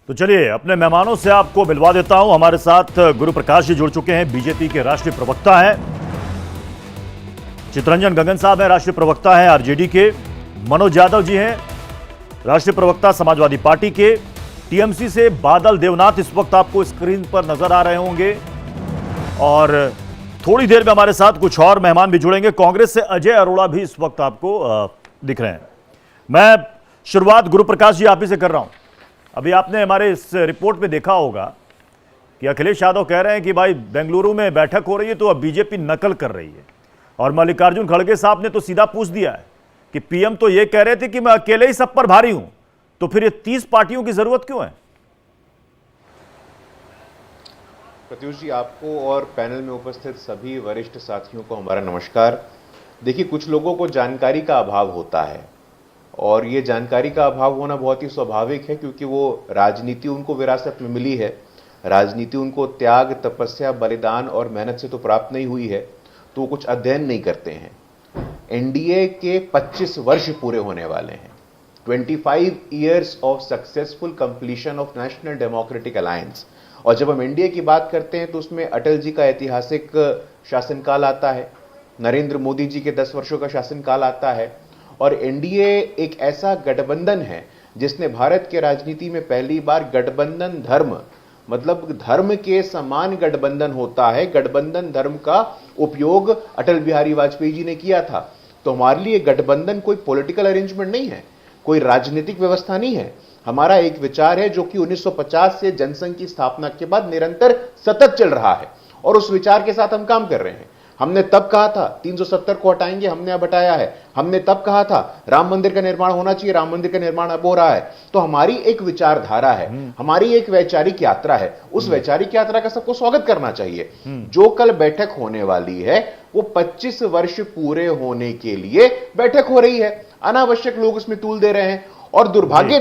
तो चलिए अपने मेहमानों से आपको मिलवा देता हूं। हमारे साथ गुरु प्रकाश जी जुड़ चुके हैं, बीजेपी के राष्ट्रीय प्रवक्ता हैं। चितरंजन गगन साहब हैं, राष्ट्रीय प्रवक्ता हैं आरजेडी के। मनोज यादव जी हैं, राष्ट्रीय प्रवक्ता समाजवादी पार्टी के। टीएमसी से बादल देवनाथ इस वक्त आपको स्क्रीन पर नजर आ रहे होंगे और थोड़ी देर में हमारे साथ कुछ और मेहमान भी जुड़ेंगे। कांग्रेस से अजय अरोड़ा भी इस वक्त आपको दिख रहे हैं। मैं शुरुआत गुरु प्रकाश जी आप ही से कर रहा हूं। अभी आपने हमारे इस रिपोर्ट में देखा होगा कि अखिलेश यादव कह रहे हैं कि भाई बेंगलुरु में बैठक हो रही है तो अब बीजेपी नकल कर रही है, और मल्लिकार्जुन खड़गे साहब ने तो सीधा पूछ दिया है कि पीएम तो ये कह रहे थे कि मैं अकेले ही सब पर भारी हूं, तो फिर ये 30 पार्टियों की जरूरत क्यों है? प्रत्युष जी, आपको और पैनल में उपस्थित सभी वरिष्ठ साथियों को हमारा नमस्कार। देखिए, कुछ लोगों को जानकारी का अभाव होता है और ये जानकारी का अभाव होना बहुत ही स्वाभाविक है, क्योंकि वो राजनीति उनको विरासत में मिली है। राजनीति उनको त्याग, तपस्या, बलिदान और मेहनत से तो प्राप्त नहीं हुई है, तो वो कुछ अध्ययन नहीं करते हैं। एनडीए के 25 वर्ष पूरे होने वाले हैं। 25 years of successful completion of national democratic alliance. और जब हम एनडीए की बात करते हैं तो उसमें अटल जी का ऐतिहासिक शासनकाल आता है, नरेंद्र मोदी जी के 10 वर्षों का शासनकाल आता है, और एनडीए एक ऐसा गठबंधन है जिसने भारत के राजनीति में पहली बार गठबंधन धर्म, मतलब धर्म के समान गठबंधन होता है, गठबंधन धर्म का उपयोग अटल बिहारी वाजपेयी जी ने किया था। तो हमारे लिए गठबंधन कोई पॉलिटिकल अरेंजमेंट नहीं है, कोई राजनीतिक व्यवस्था नहीं है। हमारा एक विचार है जो कि 1950 से जनसंघ की स्थापना के बाद निरंतर सतत चल रहा है, और उस विचार के साथ हम काम कर रहे हैं। हमने तब कहा था 370 को हटाएंगे, हमने अब हटाया है। हमने तब कहा था राम मंदिर का निर्माण होना चाहिए, राम मंदिर का निर्माण अब हो रहा है। तो हमारी एक विचारधारा है, हमारी एक वैचारिक यात्रा है। उस वैचारिक यात्रा का सबको स्वागत करना चाहिए। जो कल बैठक होने वाली है वो 25 वर्ष पूरे होने के लिए बैठक हो रही है। अनावश्यक लोग उसमें तूल दे रहे हैं। और दुर्भाग्य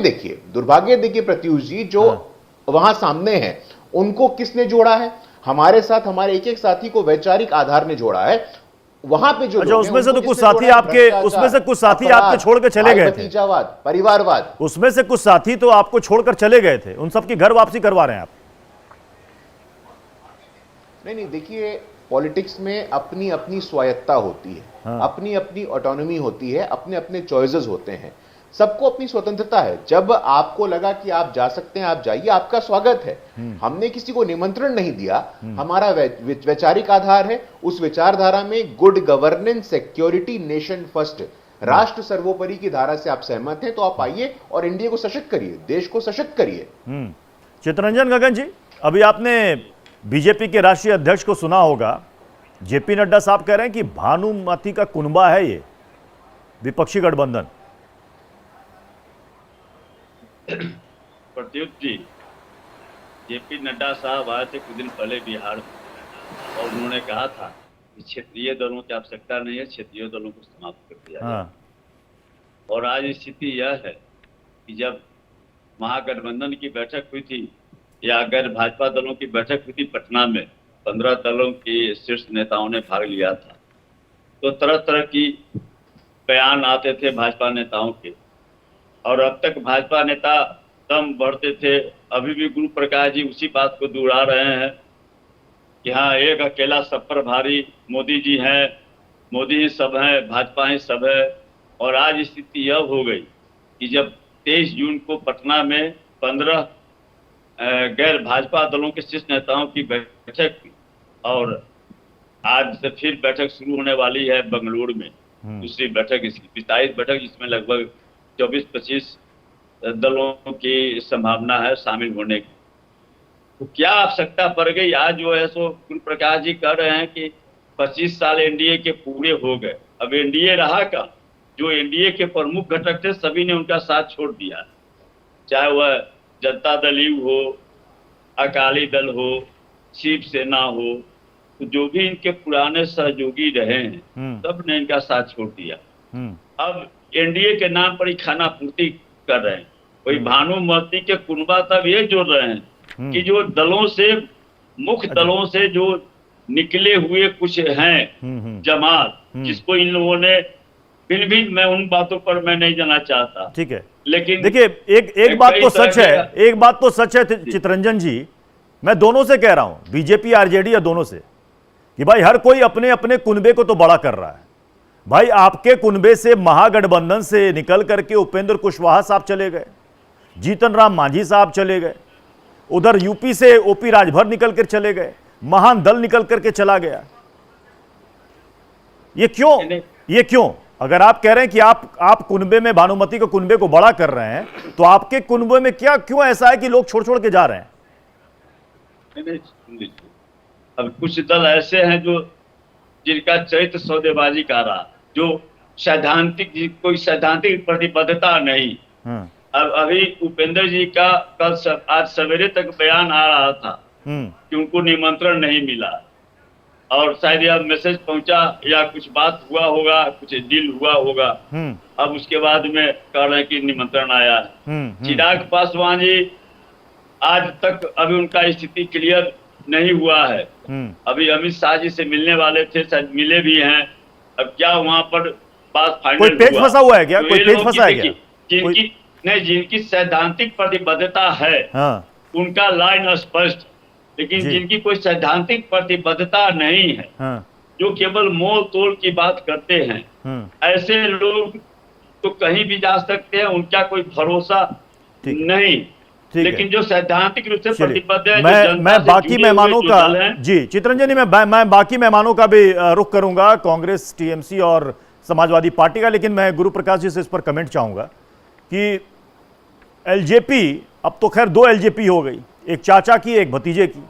देखिए प्रत्युष जी, जो वहां सामने है उनको किसने जोड़ा है? हमारे साथ हमारे एक एक साथी को वैचारिक आधार ने जोड़ा है। वहां पे जो उसमें से तो कुछ साथी आपके छोड़ के चले गए थे। भतीजावाद, परिवारवाद, उसमें से कुछ साथी तो आपको छोड़कर चले गए थे, उन सबकी घर वापसी करवा रहे हैं आप। नहीं, देखिए, पॉलिटिक्स में अपनी अपनी स्वायत्ता होती है। हाँ। अपनी अपनी ऑटोनॉमी होती है, अपने अपने चॉइसेस होते हैं, सबको अपनी स्वतंत्रता है। जब आपको लगा कि आप जा सकते हैं, आप जाइए, आपका स्वागत है। हमने किसी को निमंत्रण नहीं दिया। हमारा वैचारिक आधार है। उस विचारधारा में good governance, security, nation first, राष्ट्र सर्वोपरि की धारा से आप सहमत हैं, तो आप आइए और इंडिया को सशक्त करिए, देश को सशक्त करिए। चितरंजन गगन जी, अभी आपने बीजेपी के राष्ट्रीय अध्यक्ष को सुना होगा, जेपी नड्डा साहब कह रहे हैं कि भानुमति का कुनबा है ये विपक्षी गठबंधन। प्रत्युत जी, जेपी नड्डा साहब आए थे कुछ दिन पहले बिहार में, और उन्होंने कहा था कि क्षेत्रीय दलों की आवश्यकता नहीं है, क्षेत्रीय दलों को समाप्त कर दिया जाए। और आज स्थिति यह है कि जब महागठबंधन की बैठक हुई थी, या अगर भाजपा दलों की बैठक हुई थी पटना में, 15 दलों के शीर्ष नेताओं ने भाग लिया था, तो तरह तरह की बयान आते थे भाजपा नेताओं के, और अब तक भाजपा नेता दम बढ़ते थे। अभी भी गुरु प्रकाश जी उसी बात को दोहरा रहे हैं कि हाँ, एक अकेला सब पर भारी मोदी जी हैं, मोदी ही सब हैं, भाजपा ही सब है। और आज स्थिति यह हो गई कि जब 23 जून को पटना में 15 गैर भाजपा दलों के शीर्ष नेताओं की बैठक हुई, और आज से फिर बैठक शुरू होने वाली है बेंगलुरु में, दूसरी बैठक, इसकी 27 बैठक, जिसमें लगभग 24-25 दलों की संभावना है शामिल होने की। तो क्या आवश्यकता पड़ गई? आज जो है सो गुरु प्रकाश जी कह रहे हैं कि 25 साल एनडीए के पूरे हो गए, अब एनडीए रहा का? जो एनडीए के प्रमुख घटक थे सभी ने उनका साथ छोड़ दिया, चाहे वह जनता दल यू हो, अकाली दल हो, शिवसेना हो, तो जो भी इनके पुराने सहयोगी रहे हैं सब ने इनका साथ छोड़ दिया। अब एनडीए के नाम पर ही खाना पूर्ति कर रहे हैं। वही भानुमति के कुनबा तब ये जोड़ रहे हैं कि जो दलों से, मुख्य दलों से जो निकले हुए कुछ हैं जमात, जिसको इन लोगों ने फिर भी मैं उन बातों पर मैं नहीं जाना चाहता। ठीक है, लेकिन देखिए एक बात तो सच है, एक बात तो सच है चितरंजन जी, मैं दोनों से कह रहा हूं, बीजेपी आरजेडी या दोनों से, कि भाई हर कोई अपने अपने कुनबे को तो बड़ा कर रहा है। भाई आपके कुनबे से महागठबंधन से निकल करके उपेंद्र कुशवाहा साहब चले गए, जीतन राम मांझी साहब चले गए, उधर यूपी से ओपी राजभर निकल कर चले गए, महान दल निकल करके चला गया। ये क्यों? अगर आप कह रहे हैं कि आप कुनबे में भानुमति के कुनबे को बड़ा कर रहे हैं, तो आपके कुनबे में क्यों ऐसा है कि लोग छोड़ छोड़ के जा रहे हैं? अब कुछ दल ऐसे हैं जो जिनका चरित्र सौदेबाजी का रहा, जो कोई सैद्धांतिक प्रतिबद्धता नहीं। अब अभी उपेंद्र जी का आज सवेरे तक बयान आ रहा था कि उनको निमंत्रण नहीं मिला, और शायद यह मैसेज पहुंचा या कुछ बात हुआ होगा, कुछ डील हुआ होगा। अब उसके बाद में कह रहे हैं कि निमंत्रण आया है। चिराग पासवान जी आज तक अभी उनका स्थिति क्लियर नहीं हुआ है। अभी अमित शाह जी से मिलने वाले थे, शायद मिले भी हैं। अब क्या वहां पर बात फाइनल कोई पेच फंसा हुआ है क्या? कोई पेच फंसा है क्या? जिनकी सैद्धांतिक प्रतिबद्धता है उनका लाइन स्पष्ट, लेकिन जिनकी कोई सैद्धांतिक प्रतिबद्धता नहीं है, जो केवल मोल तोल की बात करते हैं, ऐसे लोग तो कहीं भी जा सकते हैं, उनका कोई भरोसा नहीं। लेकिन जो सैद्धांतिक रूप से प्रतिबद्ध है, मैं बाकी मेहमानों का जी चितरंजन जी मैं बाकी मेहमानों का भी रुख करूंगा, कांग्रेस, टीएमसी और समाजवादी पार्टी का, लेकिन मैं गुरु प्रकाश जी से इस पर कमेंट चाहूंगा कि एलजेपी, अब तो खैर 2 एलजेपी हो गई, एक चाचा की एक भतीजे की।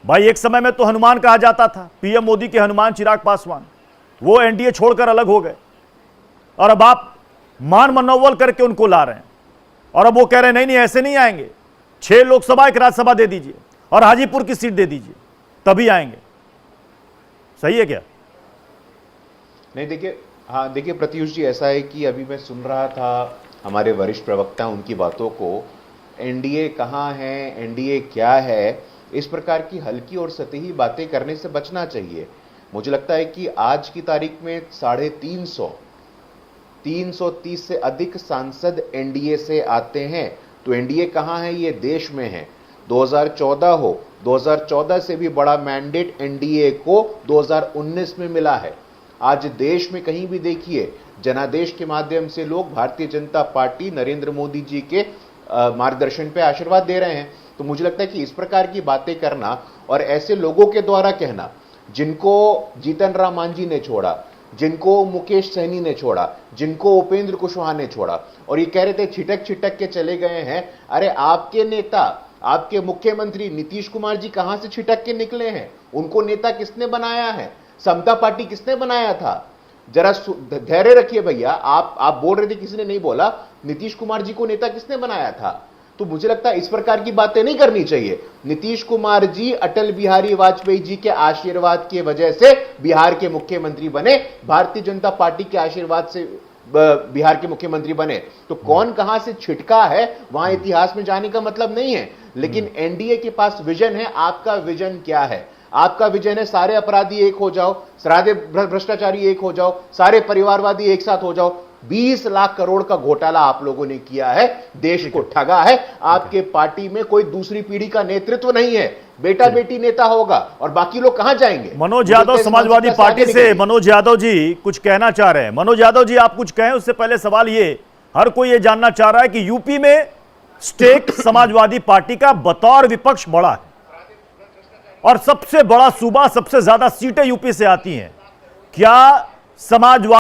भाई एक समय में तो हनुमान कहा जाता था, पीएम मोदी के हनुमान चिराग पासवान, वो एनडीए छोड़कर अलग हो गए, और अब आप मान मनोबल करके उनको ला रहे हैं, और अब वो कह रहे हैं नहीं ऐसे नहीं आएंगे, 6 लोकसभा 1 राज्यसभा दे दीजिए और हाजीपुर की सीट दे दीजिए, तभी आएंगे। सही है क्या? नहीं, देखिए प्रत्युष जी, ऐसा है कि अभी मैं सुन रहा था हमारे वरिष्ठ प्रवक्ता उनकी बातों को, एनडीए कहाँ है, एनडीए क्या है, इस प्रकार की हल्की और सतही बातें करने से बचना चाहिए। मुझे लगता है कि आज की तारीख में 330 से अधिक सांसद एनडीए से आते हैं, तो एनडीए कहाँ है? ये देश में है। 2014 हो, 2014 से भी बड़ा मैंडेट एनडीए को 2019 में मिला है। आज देश में कहीं भी देखिए, जनादेश के माध्यम से लोग भारतीय जनता पार्टी नरेंद्र मोदी जी के मार्गदर्शन पे आशीर्वाद दे रहे हैं। तो मुझे लगता है कि इस प्रकार की बातें करना और ऐसे लोगों के द्वारा कहना, जिनको जीतन राम मांझी ने छोड़ा, जिनको मुकेश सहनी ने छोड़ा, जिनको उपेंद्र कुशवाहा ने छोड़ा, और ये कह रहे थे छिटक छिटक के चले गए हैं। अरे आपके नेता, आपके मुख्यमंत्री नीतीश कुमार जी कहां से छिटक के निकले हैं? उनको नेता किसने बनाया है? समता पार्टी किसने बनाया था? जरा धैर्य रखिए भैया, आप बोल रहे थे, किसी ने नहीं बोला। नीतीश कुमार जी को नेता किसने बनाया था? तो मुझे लगता है इस प्रकार की बातें नहीं करनी चाहिए। नीतीश कुमार जी अटल बिहारी वाजपेयी जी के आशीर्वाद की वजह से बिहार के मुख्यमंत्री बने, भारतीय जनता पार्टी के आशीर्वाद से बिहार के मुख्यमंत्री बने। तो कौन कहां से छिटका है, वहां इतिहास में जाने का मतलब नहीं है। लेकिन एनडीए के पास विजन है। आपका विजन क्या है? आपका विजन है सारे अपराधी एक हो जाओ, सारे भ्रष्टाचारी एक हो जाओ, सारे परिवारवादी एक साथ हो जाओ। 20 लाख करोड़ का घोटाला आप लोगों ने किया है, देश को ठगा है। आपके पार्टी में कोई दूसरी पीढ़ी का नेतृत्व नहीं है, बेटा बेटी नेता होगा, और बाकी लोग कहां जाएंगे? मनोज यादव समाजवादी पार्टी से, मनोज यादव जी कुछ कहना चाह रहे हैं। मनोज यादव जी आप कुछ कहें, उससे पहले सवाल ये, हर कोई ये जानना चाह रहा है कि यूपी में स्टेक समाजवादी पार्टी का बतौर विपक्ष बड़ा है और सबसे बड़ा सूबा, सबसे ज्यादा सीटें यूपी से आती हैं। क्या समाजवादी